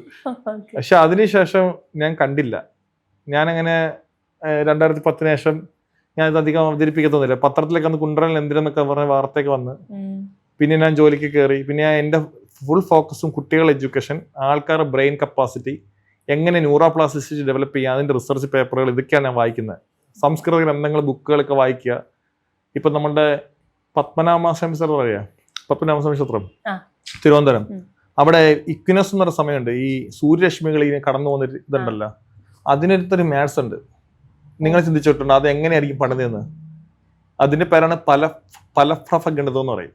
പക്ഷെ അതിനുശേഷം ഞാൻ കണ്ടില്ല. ഞാനങ്ങനെ 2010 ശേഷം ഞാൻ ഇത് അധികം അവതരിപ്പിക്കത്തൊന്നുമില്ല. പത്രത്തിലേക്ക് അന്ന് കുണ്ടറൽ എന്തിനെന്നൊക്കെ പറഞ്ഞ വാർത്തയൊക്കെ വന്ന് പിന്നെ ഞാൻ ജോലിക്ക് കയറി. പിന്നെ ഞാൻ എൻ്റെ ഫുൾ ഫോക്കസും കുട്ടികളുടെ എഡ്യൂക്കേഷൻ, ആൾക്കാരുടെ ബ്രെയിൻ കപ്പാസിറ്റി, എങ്ങനെ ന്യൂറോപ്ലാസ്റ്റിസിറ്റി ഡെവലപ്പ് ചെയ്യുക, അതിൻ്റെ റിസർച്ച് പേപ്പറുകൾ, ഇതൊക്കെയാണ് ഞാൻ വായിക്കുന്നത്. സംസ്കൃത ഗ്രന്ഥങ്ങൾ, ബുക്കുകളൊക്കെ വായിക്കുക. ഇപ്പൊ നമ്മുടെ പത്മനാഭസ്വാമി സാർ പറയാ, പത്മനാഭസ്വാമി ക്ഷേത്രം തിരുവനന്തപുരം, അവിടെ ഇക്വിനസ് എന്ന് പറഞ്ഞ സമയമുണ്ട്. ഈ സൂര്യരശ്മികൾ ഇങ്ങനെ കടന്നു പോകുന്ന ഇതുണ്ടല്ലോ, അതിനടുത്തൊരു മാത്സ് ഉണ്ട്. നിങ്ങൾ ചിന്തിച്ചിട്ടുണ്ട് അത് എങ്ങനെയായിരിക്കും പണിതെന്ന്? അതിന്റെ പേരാണ് പലപ്രഭ ഗണിതം എന്ന് പറയും.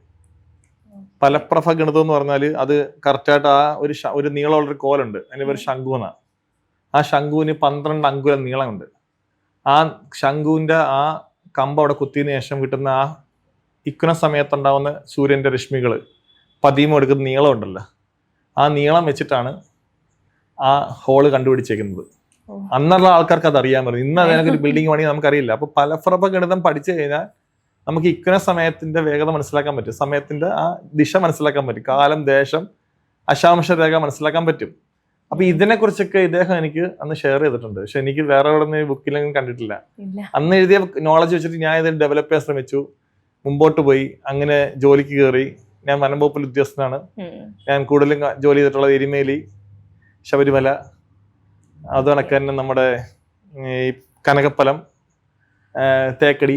പലപ്രഭ ഗണിതം എന്ന് പറഞ്ഞാൽ അത് കറക്റ്റായിട്ട് ആ ഒരു നീളമുള്ളൊരു കോലുണ്ട്, അതിന് പേര് ശംഖു എന്നാണ്. ആ ശംഖുവിന് 12 അങ്കുലം നീളമുണ്ട്. ആ ശംഖുവിന്റെ ആ കമ്പ് അവിടെ കുത്തിയതിനു ശേഷം കിട്ടുന്ന ആ ഇക്കുന്ന സമയത്തുണ്ടാവുന്ന സൂര്യന്റെ രശ്മികൾ പതിയുമ്പോൾ എടുക്കുന്ന നീളം ഉണ്ടല്ലോ, ആ നീളം വെച്ചിട്ടാണ് ആ ഹോള് കണ്ടുപിടിച്ചേക്കുന്നത്. അന്നുള്ള ആൾക്കാർക്ക് അത് അറിയാൻ പറ്റും. ഇന്ന് അതിനൊരു ബിൽഡിംഗ് പണി നമുക്കറിയില്ല. അപ്പൊ പലപ്രഭ ഗണിതം പഠിച്ചു കഴിഞ്ഞാൽ നമുക്ക് ഇക്കുന്ന സമയത്തിന്റെ വേഗത മനസ്സിലാക്കാൻ പറ്റും, സമയത്തിന്റെ ആ ദിശ മനസ്സിലാക്കാൻ പറ്റും, കാലം, ദേശം, അശാംശ രേഖ മനസ്സിലാക്കാൻ പറ്റും. അപ്പൊ ഇതിനെ കുറിച്ചൊക്കെ ഇദ്ദേഹം എനിക്ക് അന്ന് ഷെയർ ചെയ്തിട്ടുണ്ട്. പക്ഷെ എനിക്ക് വേറെ എവിടെ നിന്ന് ബുക്കിലൊന്നും കണ്ടിട്ടില്ല. അന്ന് എഴുതിയ നോളജ് വെച്ചിട്ട് ഞാൻ ഇത് ഡെവലപ്പ് ചെയ്യാൻ ശ്രമിച്ചു, മുമ്പോട്ട് പോയി. അങ്ങനെ ജോലിക്ക് കയറി. ഞാൻ വനം വകുപ്പിൽ ഉദ്യോഗസ്ഥനാണ്. ഞാൻ കൂടുതലും ജോലി ചെയ്തിട്ടുള്ളത് എരുമേലി, ശബരിമല, അത് കണക്ക് തന്നെ നമ്മുടെ ഈ കനകപ്പലം, തേക്കടി,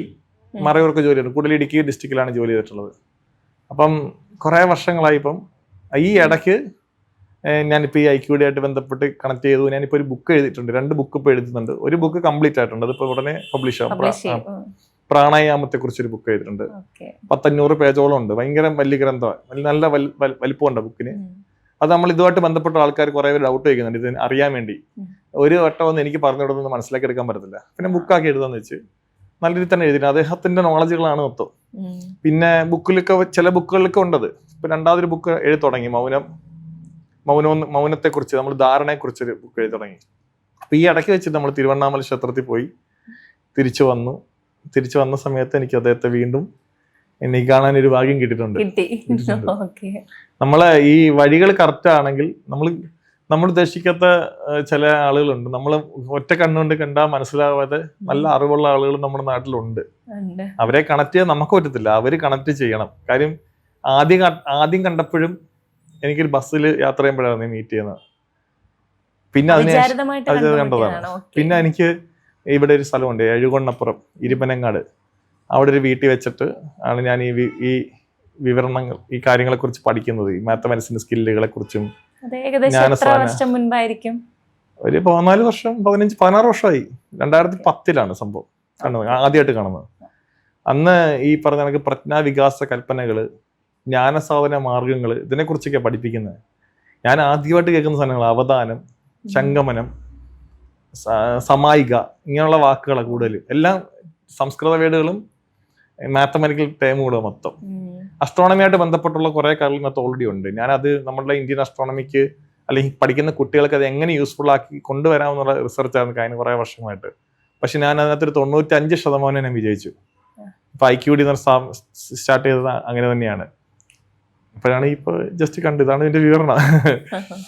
മറയൂർക്ക് ജോലി ചെയ്തു. കൂടുതൽ ഇടുക്കി ഡിസ്ട്രിക്റ്റിലാണ് ജോലി ചെയ്തിട്ടുള്ളത്. അപ്പം കുറെ വർഷങ്ങളായി. ഇപ്പം ഈ ഇടയ്ക്ക് ഞാനിപ്പോൾ ഈ IQD ആയിട്ട് ബന്ധപ്പെട്ട് കണക്ട് ചെയ്തു. ഞാനിപ്പോൾ ഒരു ബുക്ക് എഴുതിയിട്ടുണ്ട്, 2 ബുക്ക് ഇപ്പോൾ എഴുതുന്നുണ്ട്. ഒരു ബുക്ക് കംപ്ലീറ്റ് ആയിട്ടുണ്ട്, അതിപ്പോൾ ഉടനെ പബ്ലിഷ് ആവും. പ്രാണായാമത്തെ കുറിച്ചൊരു ബുക്ക് എഴുതിയിട്ടുണ്ട്. 500 പേജോളം ഉണ്ട്. ഭയങ്കര വലിയ ഗ്രന്ഥമാണ്, നല്ല വലിപ്പമുണ്ട് ബുക്കിന്. അത് നമ്മൾ ഇതുമായിട്ട് ബന്ധപ്പെട്ട ആൾക്കാർ കുറെ പേര് ഡൗട്ട് ചോദിക്കുന്നുണ്ട് ഇത് അറിയാൻ വേണ്ടി. ഒരു വട്ടം ഒന്നും എനിക്ക് പറഞ്ഞു കൊടുത്തൊന്നും മനസ്സിലാക്കി എടുക്കാൻ പറ്റത്തില്ല. പിന്നെ ബുക്കാക്കി എഴുതാന്ന് വെച്ച് നല്ല രീതിയിൽ തന്നെ എഴുതിയിട്ടുണ്ട്. അദ്ദേഹത്തിന്റെ നോളജുകളാണ് മൊത്തം. പിന്നെ ബുക്കിലൊക്കെ ചില ബുക്കുകളിലൊക്കെ ഉണ്ടത്. ഇപ്പൊ 2ാമതൊരു ബുക്ക് എഴുതി തുടങ്ങി, മൗനത്തെക്കുറിച്ച്, നമ്മൾ ധാരണയെക്കുറിച്ചൊരു ബുക്ക് എഴുതി തുടങ്ങി. അപ്പൊ ഈ ഇടയ്ക്ക് വെച്ച് നമ്മൾ തിരുവണ്ണാമല ക്ഷേത്രത്തിൽ പോയി തിരിച്ചു വന്ന സമയത്ത് എനിക്ക് അദ്ദേഹത്തെ വീണ്ടും എന്നെ കാണാൻ ഒരു ഭാഗ്യം കിട്ടിയിട്ടുണ്ട്. നമ്മളെ ഈ വഴികൾ കറക്റ്റ് ആണെങ്കിൽ നമ്മൾ ഉദ്ദേശിക്കാത്ത ചില ആളുകളുണ്ട്. നമ്മൾ ഒറ്റ കണ്ണുകൊണ്ട് കണ്ടാൽ മനസ്സിലാവാതെ നല്ല അറിവുള്ള ആളുകൾ നമ്മുടെ നാട്ടിലുണ്ട്. അവരെ കണക്ട് ചെയ്യാൻ നമുക്ക് പറ്റത്തില്ല, അവര് കണക്ട് ചെയ്യണം. കാര്യം ആദ്യം കണ്ടപ്പോഴും എനിക്കൊരു ബസ്സിൽ യാത്ര ചെയ്യുമ്പോഴാണ് മീറ്റ് ചെയ്യുന്നത്. പിന്നെ അതിന് കണ്ടതാണ്. പിന്നെ എനിക്ക് ഇവിടെ ഒരു സ്ഥലമുണ്ട്, എഴുകൊണ്ണപ്പുറം, ഇരുപ്പനങ്ങാട്. അവിടെ ഒരു വീട്ടിൽ വെച്ചിട്ട് ആണ് ഞാൻ ഈ വിവരണങ്ങൾ, ഈ കാര്യങ്ങളെ കുറിച്ച് പഠിക്കുന്നത്, ഈ മാത്തമാറ്റിക്സിന്റെ സ്കില്ലുകളെ കുറിച്ചും. ഒരു 14 വർഷം 16 വർഷമായി. 2010 സംഭവം ആദ്യമായിട്ട് കാണുന്നത്. അന്ന് ഈ പറഞ്ഞ കണക്ക് പ്രജ്ഞാവികാസ കൽപ്പനകള്, ജ്ഞാനസാധന മാർഗങ്ങള്, ഇതിനെ കുറിച്ചൊക്കെ പഠിപ്പിക്കുന്നത്. ഞാൻ ആദ്യമായിട്ട് കേൾക്കുന്ന സാധനങ്ങൾ അവധാനം, ശംഗമനം, സമായിക, ഇങ്ങനെയുള്ള വാക്കുകളാണ് കൂടുതലും. എല്ലാം സംസ്കൃത വേർഡുകളും മാത്തമാറ്റിക്കൽ ടേമുകളും മൊത്തം. അസ്ട്രോണമിയായിട്ട് ബന്ധപ്പെട്ടുള്ള കുറെ കാര്യങ്ങൾ ഇന്നത്തെ ഓൾറെഡി ഉണ്ട്. ഞാനത് നമ്മുടെ ഇന്ത്യൻ അസ്ട്രോണമിക്ക് അല്ലെങ്കിൽ പഠിക്കുന്ന കുട്ടികൾക്ക് അത് എങ്ങനെ യൂസ്ഫുൾ ആക്കി കൊണ്ടുവരാമെന്നുള്ള റിസർച്ചാണ് കഴിഞ്ഞ കുറെ വർഷമായിട്ട്. പക്ഷെ ഞാൻ അതിനകത്തൊരു 95% ഞാൻ വിജയിച്ചു. ഇപ്പൊ IQD സ്റ്റാർട്ട് ചെയ്തത് അങ്ങനെ തന്നെയാണ്. അപ്പോഴാണ് ഇപ്പൊ ജസ്റ്റ് കണ്ടു. ഇതാണ് ഇതിന്റെ വിവരണം.